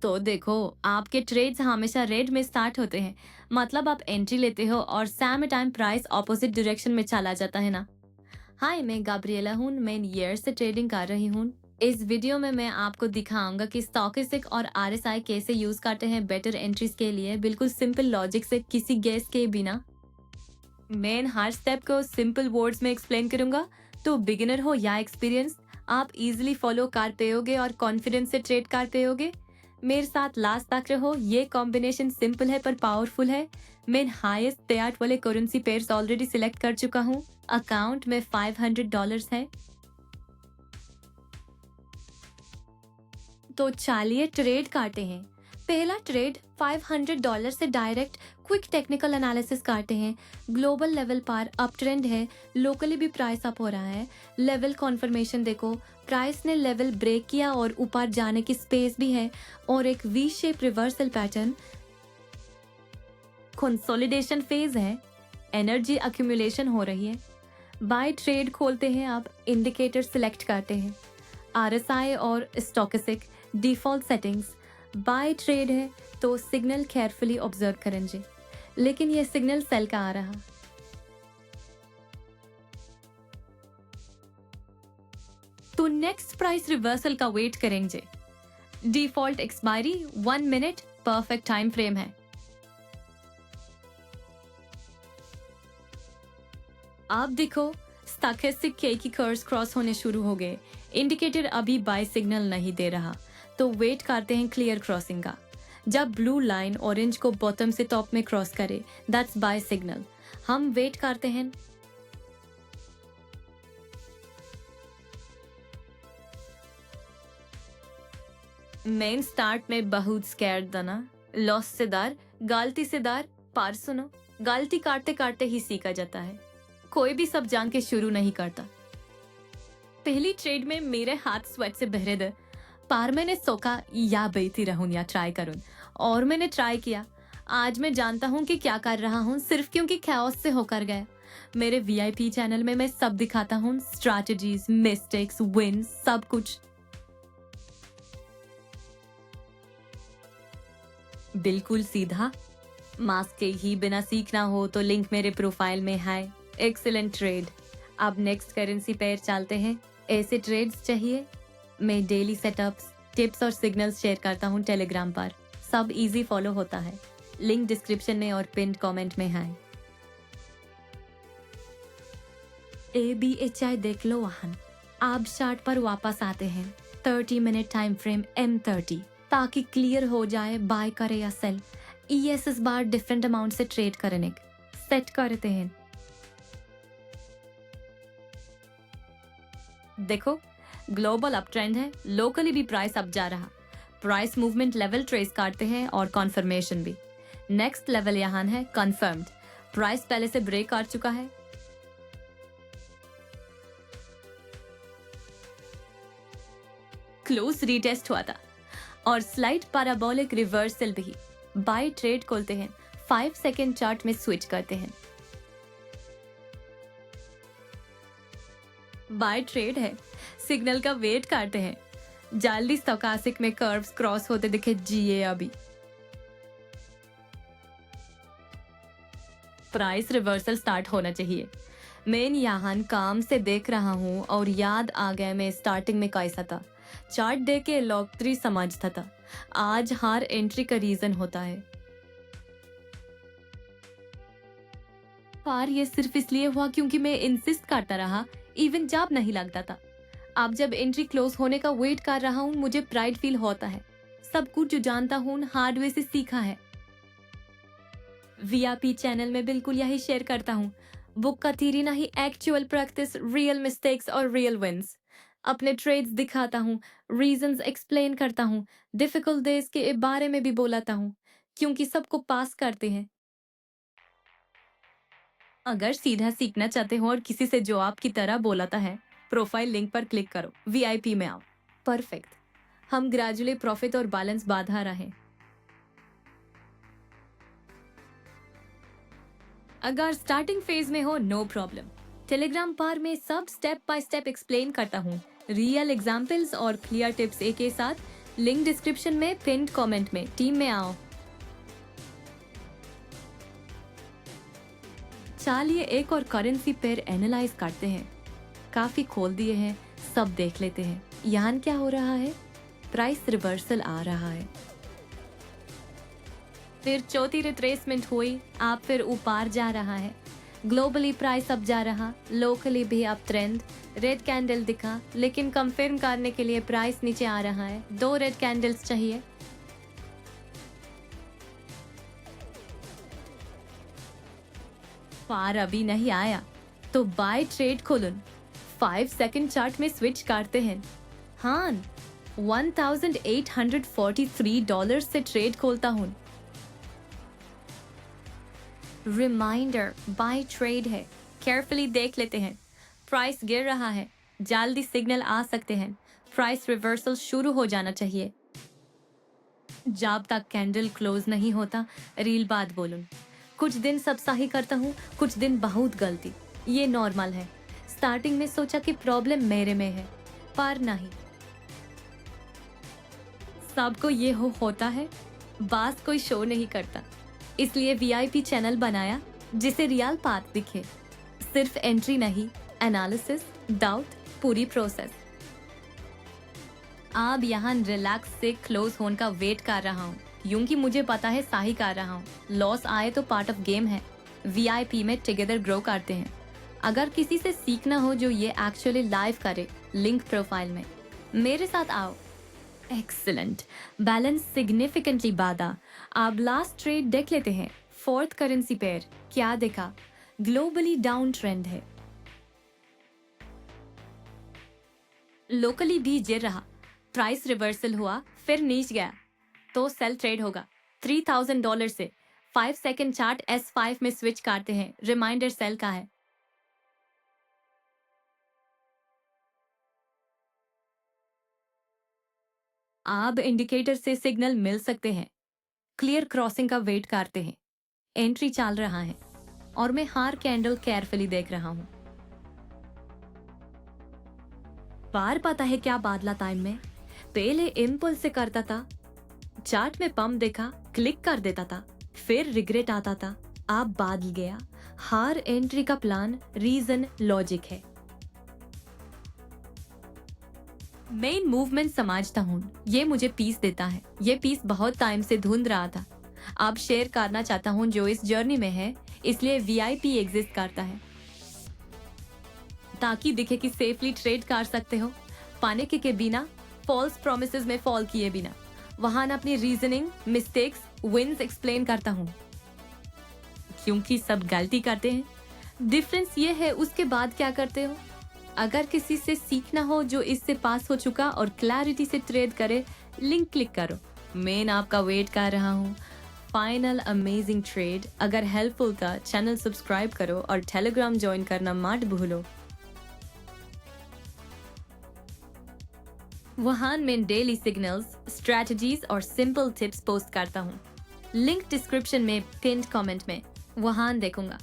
तो देखो, आपके ट्रेड्स हमेशा रेड में स्टार्ट होते हैं। मतलब आप एंट्री लेते हो और Sam time price opposite direction में चला जाता है ना। हाय, मैं गाब्रिएला हूँ। मैं ईयर से ट्रेडिंग कर रही हूँ। इस वीडियो में मैं आपको दिखाऊंगा कि स्टॉकिस्टिक और आरएसआई कैसे यूज करते हैं बेटर एंट्रीज के लिए, बिल्कुल सिंपल लॉजिक से, किसी गेस के बिना। मैं हर स्टेप को सिंपल वर्ड्स में एक्सप्लेन करूंगा, तो बिगिनर हो या एक्सपीरियंस, आप इजीली फॉलो कर पाओगे और कॉन्फिडेंस से ट्रेड कर पाओगे। मेरे साथ लास्ट तक रहो। ये कॉम्बिनेशन सिंपल है पर पावरफुल है। मैं हाईएस्ट पेआउट वाले करेंसी पेयर्स ऑलरेडी सिलेक्ट कर चुका हूँ। अकाउंट में $500 है। तो चलिए ट्रेड काटते हैं। पहला ट्रेड $500 से डायरेक्ट क्विक टेक्निकल एनालिसिस करते हैं। ग्लोबल लेवल पर अप ट्रेंड है, लोकली भी प्राइस अप हो रहा है। लेवल कॉन्फर्मेशन देखो, प्राइस ने लेवल ब्रेक किया और ऊपर जाने की स्पेस भी है, और एक V shape reversal pattern. Consolidation phase है, एनर्जी अक्यूमुलेशन हो रही है। बाय ट्रेड खोलते हैं, आप इंडिकेटर सिलेक्ट करते हैं, आरएसआई और stochastic default settings. Buy trade है तो सिग्नल केयरफुली ऑब्जर्व करेंगे, लेकिन ये सिग्नल सेल का आ रहा। तो नेक्स्ट प्राइस रिवर्सल का वेट करेंगे। Default expiry 1 minute, perfect time frame है। आप देखो, स्टोकेस्टिक के की कर्व्स क्रॉस होने शुरू हो गए। इंडिकेटर अभी बाय सिग्नल नहीं दे रहा, तो वेट करते हैं क्लियर क्रॉसिंग का। जब ब्लू लाइन ऑरेंज को बॉटम से टॉप में क्रॉस करे, दैट्स बाय सिग्नल। हम वेट करते हैं। मेन स्टार्ट में बहुत स्कैर्ड था ना। लॉस से दार, गलती से दार, पार सुनो। गलती काटते काटते ही सीखा जाता है। कोई भी सब जान के शुरू नहीं करता। पहली ट्रेड में मेरे हाथ स्वेट से बहरे थे, पर मैंने सोचा या बैठी रहूं या ट्राई करूं, और मैंने ट्राई किया। आज मैं जानता हूं कि क्या कर रहा हूं, सिर्फ क्योंकि कैओस से होकर गया। मेरे वीआईपी चैनल में मैं सब दिखाता हूं, स्ट्रैटेजीज, मिस्टेक्स, विन्स, सब कुछ। बिल्कुल सीधा। मास्क के ही बिना सीखना हो तो लिंक मेरे प्रोफाइल में है। Excellent trade. अब नेक्स्ट करेंसी पेयर चलते हैं। ऐसे ट्रेड्स चाहिए? मैं डेली सेटअप्स, टिप्स और सिग्नल्स शेयर करता हूँ टेलीग्राम पर। सब इजी फॉलो होता है। लिंक डिस्क्रिप्शन में और पिन कमेंट में है। ABHI देख लो वाहन। अब चार्ट पर वापस आते हैं। 30 मिनट टाइम फ्रेम M30, ताकि क्लियर हो जाए बाय करे या सेल। इस बार डिफरेंट अमाउंट से ट्रेड करने सेट करते हैं। देखो, ग्लोबल अप ट्रेंड है, लोकली भी प्राइस अप जा रहा। प्राइस मूवमेंट लेवल ट्रेस करते हैं और कॉन्फर्मेशन भी। नेक्स्ट लेवल यहाँ है कंफर्म्ड। प्राइस पहले से ब्रेक कर चुका है। क्लोज रीटेस्ट हुआ था और स्लाइड पैराबोलिक रिवर्सल भी। बाय ट्रेड खोलते हैं, 5 सेकेंड चार्ट में स्विच करते हैं। बाय ट्रेड है, सिग्नल का वेट करते हैं। जल्दी स्टोकास्टिक में कर्व्स क्रॉस होते दिखे जिए। अभी प्राइस रिवर्सल स्टार्ट होना चाहिए। मैं यहाँ काम से देख रहा हूँ और याद आ गया मैं स्टार्टिंग में कैसा था। चार्ट देख के लॉग 3 समझता था। आज हर एंट्री का रीजन होता है। पर ये सिर्फ इसलिए हुआ क्योंकि मैं इंसिस्ट करता रहा, इवन जब नहीं लगता था। अब जब एंट्री क्लोज होने का वेट कर रहा हूँ, मुझे प्राइड फील होता है। सब कुछ जो जानता हूँ हार्डवेयर से सीखा है। वीआईपी चैनल में बिल्कुल यही शेयर करता हूँ। बुक का थ्योरी नहीं, एक्चुअल प्रैक्टिस, रियल मिस्टेक्स और रियल विंस। अपने ट्रेड्स दिखाता हूँ, रीजंस एक्सप्लेन करता हूँ, डिफिकल्ट डेज के बारे में भी बोलाता हूँ, क्योंकि सबको पास करते हैं। अगर सीधा सीखना चाहते हो और किसी से जो आपकी तरह बोलाता है, प्रोफाइल लिंक पर क्लिक करो, वीआईपी में आओ। परफेक्ट। हम ग्रेजुअली प्रॉफिट और बैलेंस बांधा रहे। अगर स्टार्टिंग फेज में हो, नो प्रॉब्लम। टेलीग्राम पर मैं सब स्टेप बाय स्टेप एक्सप्लेन करता हूँ, रियल एग्जाम्पल्स और क्लियर टिप्स एक साथ। लिंक डिस्क्रिप्शन में, पिन कमेंट में। टीम में आओ। चलिए एक और करेंसी पेयर एनालाइज करते हैं। काफी खोल दिए हैं, सब देख लेते हैं। यहाँ क्या हो रहा है? प्राइस रिवर्सल आ रहा है, फिर चौथी रिट्रेसमेंट हुई, आप फिर ऊपर जा रहा है। ग्लोबली प्राइस अप जा रहा, लोकली भी अप ट्रेंड। रेड कैंडल दिखा, लेकिन कंफर्म करने के लिए प्राइस नीचे आ रहा है। 2 रेड कैंडल्स चाहिए। पार अभी नहीं आया तो बाय ट्रेड खोलून। 5 सेकंड चार्ट में स्विच करते हैं। हाँ, $1,843 से ट्रेड खोलता हूँ। रिमाइंडर बाय ट्रेड है, केयरफुली देख लेते हैं। प्राइस गिर रहा है, जल्दी सिग्नल आ सकते हैं। प्राइस रिवर्सल शुरू हो जाना चाहिए। जब तक कैंडल क्लोज नहीं होता, रील बात बोलूं। कुछ दिन सब सही करता हूँ, कुछ दिन बहुत गलती। ये नॉर्मल है। स्टार्टिंग में सोचा कि प्रॉब्लम मेरे में है, पर नहीं। सबको ये होता है, बस कोई शो नहीं करता। इसलिए VIP चैनल बनाया जिसे रियल पाथ दिखे। सिर्फ एंट्री नहीं, एनालिसिस, डाउट, पूरी प्रोसेस। अब यहाँ रिलैक्स से क्लोज होने का वेट कर रहा हूँ, क्योंकि मुझे पता है सही कर रहा हूँ। लॉस आए तो पार्ट ऑफ गेम है। VIP में टुगेदर ग्रो करते हैं। अगर किसी से सीखना हो जो ये एक्चुअली लाइव करे, लिंक प्रोफाइल में। मेरे साथ आओ। एक्सीलेंट, बैलेंस सिग्निफिकेंटली बाधा। अब लास्ट ट्रेड देख लेते हैं। 4th करेंसी पेयर क्या देखा? ग्लोबली डाउन ट्रेंड है, लोकली भी गिर रहा। प्राइस रिवर्सल हुआ, फिर नीचे गया तो सेल ट्रेड होगा। $3,000 से 5 सेकंड चार्ट S5 में स्विच करते हैं। रिमाइंडर सेल का है। अब इंडिकेटर से सिग्नल मिल सकते हैं। क्लियर क्रॉसिंग का वेट करते हैं। एंट्री चल रहा है और मैं हर कैंडल केयरफुली देख रहा हूं। बार पता है क्या बादला टाइम में? पहले इम्पल्स से करता था, चार्ट में पंप देखा, क्लिक कर देता था, फिर रिग्रेट आता था। अब बदल गया। हर एंट्री का प्लान, रीजन, लॉजिक है। मेन मूवमेंट समझता हूँ, ये मुझे पीस देता है। ये पीस बहुत टाइम से ढूंढ रहा था। अब शेयर करना चाहता हूँ जो इस जर्नी में है, इसलिए VIP एग्जिस्ट करता है, ताकि दिखे कि सेफली ट्रेड कर सकते हो, पैनिक के बिना, फॉल्स प्रोमिसेस में फॉल किए बिना। वहां अपनी रीजनिंग, मिस्टेक्स, विंस एक्सप्लेन करता हूँ, क्योंकि सब गलती करते हैं। डिफरेंस ये है उसके बाद क्या करते हो। अगर किसी से सीखना हो जो इससे पास हो चुका और क्लैरिटी से ट्रेड करे, लिंक क्लिक करो। मैं आपका वेट कर रहा हूँ। Final amazing trade. अगर हेल्पफुल था, चैनल सब्सक्राइब करो और टेलीग्राम ज्वाइन करना मत भूलो। वहां मैं डेली सिग्नल्स, स्ट्रेटजीज और सिंपल टिप्स पोस्ट करता हूँ। लिंक डिस्क्रिप्शन में, पिन कमेंट में। वहां देखूंगा।